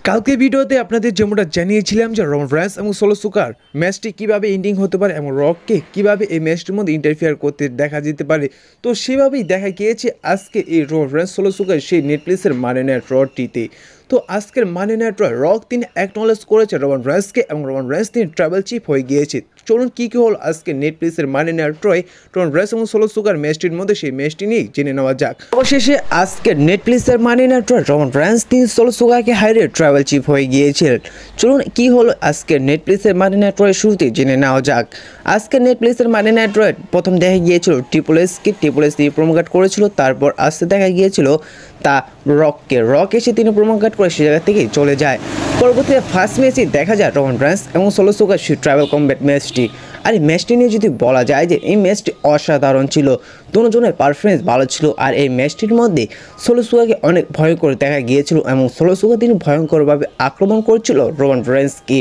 কালকে ভিডিওতে আপনাদের যেমনটা জানিয়েছিলাম যে রমান রেন্স এবং সোলো সিকার ম্যাচটি কীভাবে এন্ডিং হতে পারে এবং রককে কীভাবে এই ম্যাচটির মধ্যে ইন্টারফিয়ার করতে দেখা যেতে পারে, তো সেভাবেই দেখা গিয়েছে আজকে এই রমান রেন্স সোলো সিকার সেই নেটফ্লিক্সের মানি নাইট রটিতে। তো আজকের মানি নাইট রক তিনি অ্যাকনলেজ করেছে রমান রেন্সকে এবং রমান রেন্স তিনি ট্রাভেল চিফ হয়ে গিয়েছে। চলুন কী কী হল আজকে নেটফ্লিক্সের মানি নাইট রমান রেন্স এবং সোলো সিকার ম্যাচটির মধ্যে সেই ম্যাচটি নিয়ে জেনে নেওয়া যাক। অবশেষে আজকের নেটফ্লিক্সের মানি নাইট রমান রেন্স তিনি সোলো সিকারকে হারিয়ে ট্রাভেল চিফ হয়ে গিয়েছিলেন। চলুন কি হলো আজকের নেটফ্লিক্সের মানি নাইট শুরুতে জেনে নেওয়া যাক। আজকের নেটফ্লিক্সের মানি নাইট প্রথম দেখা গিয়েছিল ট্রিপল এস দিয়ে প্রোমোকাট করেছিল, তারপর আসতে দেখা গিয়েছিল তা রক এসে তিনি প্রোমোকাট করে সে জায়গা থেকেই চলে যায়। পরবর্তীতে ফার্স্ট ম্যাচে দেখা যায় রমান রেন্স এবং সোলো সিকার সেই ট্রাভেল কমব্যাট ম্যাচটি। আর এই ম্যাচটি নিয়ে যদি বলা যায় যে এই ম্যাচটি অসাধারণ ছিল, দুজনের পারফরমেন্স ভালো ছিল। আর এই ম্যাচটির মধ্যে সোলো সিকারকে অনেক ভয়ঙ্কর দেখা গিয়েছিল এবং সোলো সিকার তিনি ভয়ঙ্করভাবে আক্রমণ করছিল রমান রেন্সকে।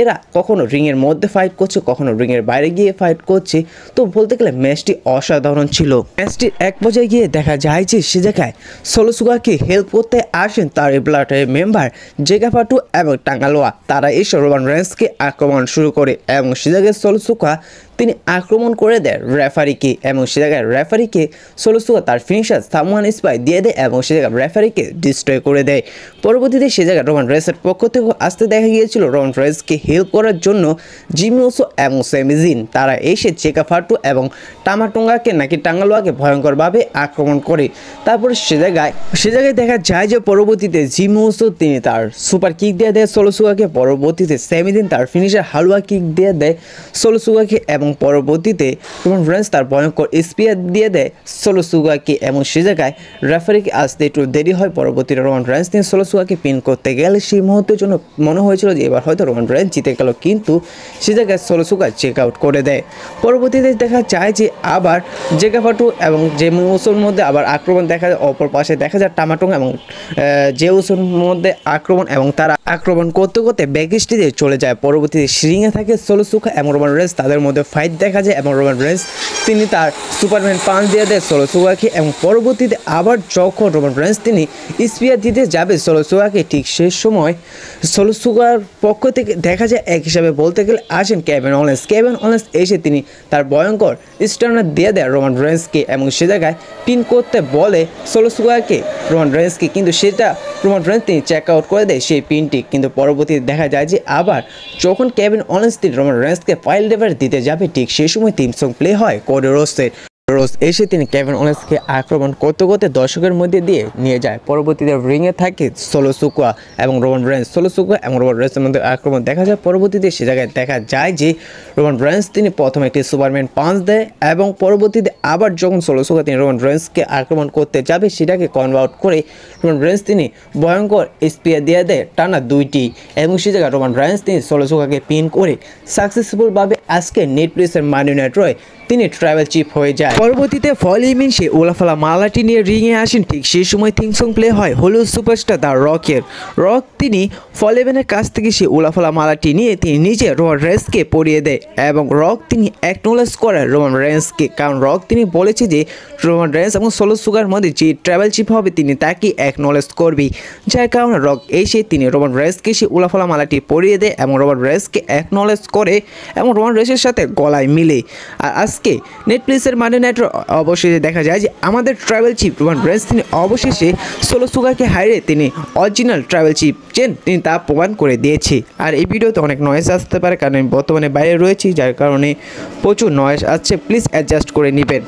এরা কখনো রিংয়ের মধ্যে ফাইট করছে, কখনো রিংয়ের বাইরে গিয়ে ফাইট করছে। তো বলতে গেলে ম্যাচটি অসাধারণ ছিল। ম্যাচটির এক পর্যায়ে গিয়ে দেখা যায় যে সে জায়গায় সোলো সিকারকে হেল্প করতে আসেন তার ব্লাডের মেম্বার জেগা ফাটু এবং টাঙ্গালোয়া। তারা এসে রমান রেন্সকে আক্রমণ শুরু করে এবং সে জায়গায় সোলো সিকার তিনি আক্রমণ করে দেয় রেফারিকে এবং সে জায়গায় রেফারিকে সোলো সিকার তার ফিনিশার সামওয়ান স্পাই দিয়ে দেয় এবং সে জায়গায় রেফারিকে ডিস্ট্রয় করে দেয়। পরবর্তীতে সে জায়গায় রমান রেন্সের পক্ষ থেকে আসতে দেখা গিয়েছিল রমান রেন্সকে হেল্প করার জন্য জিমি উসো এবং স্যামি জিন। তারা এসে জেগা ফাটু এবং টামাটোঙ্গাকে নাকি টাঙ্গালোয়াকে ভয়ঙ্করভাবে আক্রমণ করে। তারপর সে জায়গায় দেখা যায় যে পরবর্তীতে জিমি উসো তিনি তার সুপার কিক দিয়ে দেয় সোলো সিকারকে। পরবর্তীতে স্যামি জিন তার ফিনিশার হালুয়া কিক দিয়ে দেয় সোলো সিকারকে এবং পরবর্তীতে রমান রেন্স তার ভয়ঙ্কর স্পিয়ার দিয়ে দেয় সোলো সিকারকে এবং সে জায়গায় রেফারিকে আসতে একটু দেরি হয়। পরবর্তীতে রমান রেন্স তিনি সোলো সিকারকে পিন করতে গেলে সেই মুহূর্তের জন্য মনে হয়েছিল যে এবার হয়তো রমান রেন্স জিতে গেল, কিন্তু সে জায়গায় সোলো সিকার চেক আউট করে দেয়। পরবর্তীতে দেখা যায় যে আবার জেগা ফাটু এবং জিমি উসোর মধ্যে আবার আক্রমণ দেখা যায়। অপর পাশে দেখা যায় টামাটোং এবং জে উসোর মধ্যে আক্রমণ এবং তারা আক্রমণ করতে করতে ব্যাক স্টেজে চলে যায়। পরবর্তীতে সিরিংয়ে থাকে সোলো সিকার এবং রমান রেন্স, তাদের মধ্যে ফাইট দেখা যায় এবং রমান রেন্স তিনি তার সুপারম্যান পাঞ্চ দিয়ে দেয় সোলো সিকারকে এবং পরবর্তীতে আবার যখন রমান রেন্স তিনি স্পিয়ার দিতে যাবে সোলো সিকারকে, ঠিক সেই সময় সোলো সিকার পক্ষ থেকে দেখা যায় এক হিসাবে বলতে গেলে আসেন কেভিন ওলেন্স এসে তিনি তার ভয়ঙ্কর স্টার্নার দিয়ে দেয় রমান রেন্সকে এবং সে জায়গায় পিন করতে বলে সোলো সিকারকে রমান রেন্সকে, কিন্তু সেটা রমান রেন্স তিনি চেক আউট করে দেয় সেই পিনটি। কিন্তু পরবর্তীতে দেখা যায় যে আবার যখন কেভিন ওলেন্স তিনি রমান রেন্সকে ফাইল ডেভার দিতে যাবে, ঠিক সেই সময় থিম সং প্লে হয় কোডি রোডসের। এসে তিনি কেভিন ওলেন্সকে আক্রমণ করতে করতে দর্শকের মধ্যে দিয়ে নিয়ে যায়। পরবর্তীতে রিংয়ে থাকে সোলো সিকার এবং রমান রেন্স। সোলো সিকার এবং রমান রেন্সের মধ্যে আক্রমণ দেখা যায়। পরবর্তীতে সে জায়গায় দেখা যায় যে রমান রেন্স তিনি প্রথমে একটি সুপারম্যান পাঞ্চ দেয় এবং পরবর্তীতে আবার যখন সোলো সিকার তিনি রমান রেন্সকে আক্রমণ করতে যাবে সেটাকে কনভার্ট করে রমান রেন্স তিনি ভয়ঙ্কর স্পিয়ার দিয়ে দেয় টানা দুইটি এবং সে জায়গায় রমান রেন্স তিনি সোলো সিকারকে পিন করে সাকসেসফুলভাবে আজকে নেটফ্লিক্সের মানি নাইট তিনি ট্রাভেল চিফ হয়ে যায়। পরবর্তীতে ফলিমিন সে ওলাফালা মালাটি নিয়ে রিংয়ে আসেন, ঠিক সেই সময় থিম সং প্লে হয় হলিউড সুপারস্টার দ্য রক তিনি ফলিমিনের কাছ থেকে সে ওলাফালা মালাটি নিয়ে তিনি নিজে রমান রেন্সকে পরিয়ে দেয় এবং রক তিনি অ্যাকনোলেজ করে রমান রেন্সকে, কারণ রক তিনি বলেছে যে রমান রেন্স এবং সোলো সিকার মধ্যে যে ট্রাভেল চিফ হবে তিনি তাকে অ্যাকনোলেজ করবে, যার কারণে রক এসে তিনি রমান রেন্সকে সে ওলাফালা মালাটি পরিয়ে দেয় এবং রমান রেন্সকে অ্যাকনোলেজ করে এবং রমান রেন্সের সাথে গলায় মিলে। আর আজকে নেটফ্লিক্সের মানি নাইট অবশেষে দেখা যায় যে আমাদের ট্রাভেল চিফ রমান রেন্স তিনি অবশেষে সোলো সিকারকে হারিয়ে তিনি অরিজিনাল ট্রাভেল চিফ তিনি তা প্রমাণ করে দিয়েছে। আর এই ভিডিওতে অনেক নয়েজ আসতে পারে কারণ আমি বর্তমানে বাইরে রয়েছি, যার কারণে প্রচুর নয়েজ আসছে, প্লিজ অ্যাডজাস্ট করে নেবেন।